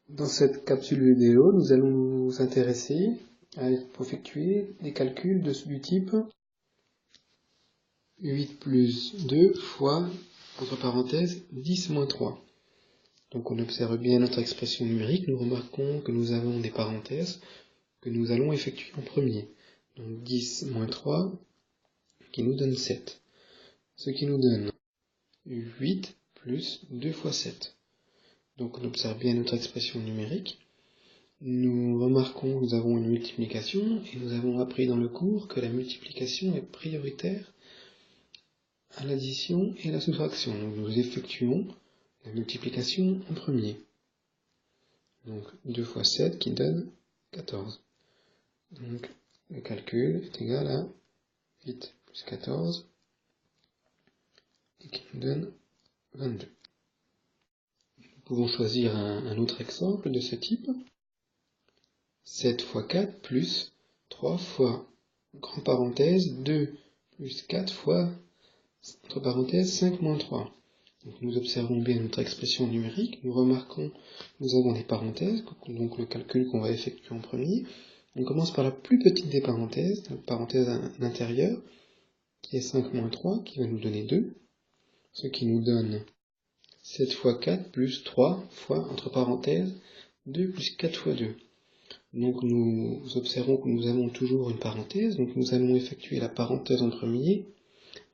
Dans cette capsule vidéo, nous allons nous intéresser à effectuer des calculs du type 8 plus 2 fois, entre parenthèses, 10 moins 3. Donc on observe bien notre expression numérique, nous remarquons que nous avons des parenthèses que nous allons effectuer en premier. Donc 10 moins 3 qui nous donne 7. Ce qui nous donne 8 plus 2 fois 7. Donc on observe bien notre expression numérique. Nous remarquons que nous avons une multiplication et nous avons appris dans le cours que la multiplication est prioritaire à l'addition et à la soustraction. Donc nous effectuons la multiplication en premier. Donc 2 fois 7 qui donne 14. Donc le calcul est égal à 8 plus 14 et qui nous donne 22. Nous pouvons choisir un autre exemple de ce type. 7 fois 4 plus 3 fois, entre parenthèses, 2 plus 4 fois, entre parenthèses, 5 moins 3. Donc nous observons bien notre expression numérique, nous remarquons que nous avons des parenthèses, donc le calcul qu'on va effectuer en premier. On commence par la plus petite des parenthèses, la parenthèse à l'intérieur, qui est 5 moins 3, qui va nous donner 2, ce qui nous donne 7 fois 4 plus 3 fois, entre parenthèses, 2 plus 4 fois 2. Donc nous observons que nous avons toujours une parenthèse, donc nous allons effectuer la parenthèse en premier,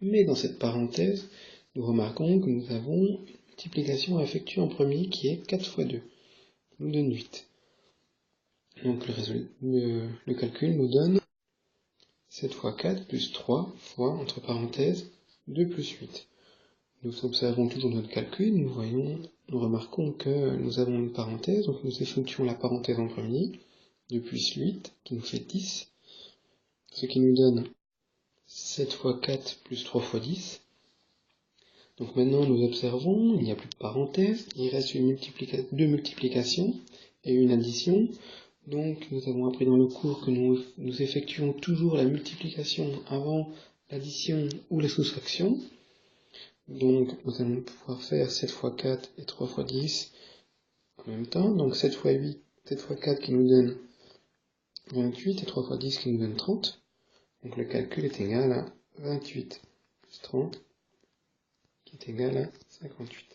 mais dans cette parenthèse, nous remarquons que nous avons une multiplication à effectuer en premier qui est 4 fois 2, qui nous donne 8. Donc le calcul nous donne 7 fois 4 plus 3 fois, entre parenthèses, 2 plus 8. Nous observons toujours notre calcul, nous remarquons que nous avons une parenthèse, donc nous effectuons la parenthèse en premier, 2 plus 8, qui nous fait 10, ce qui nous donne 7 fois 4 plus 3 fois 10. Donc maintenant nous observons, il n'y a plus de parenthèse, il reste deux multiplications et une addition. Donc nous avons appris dans le cours que nous effectuons toujours la multiplication avant l'addition ou la soustraction. Donc nous allons pouvoir faire 7 fois 4 et 3 fois 10 en même temps. Donc 7 fois 8, 7 fois 4 qui nous donne 28 et 3 fois 10 qui nous donne 30. Donc le calcul est égal à 28 plus 30 qui est égal à 58.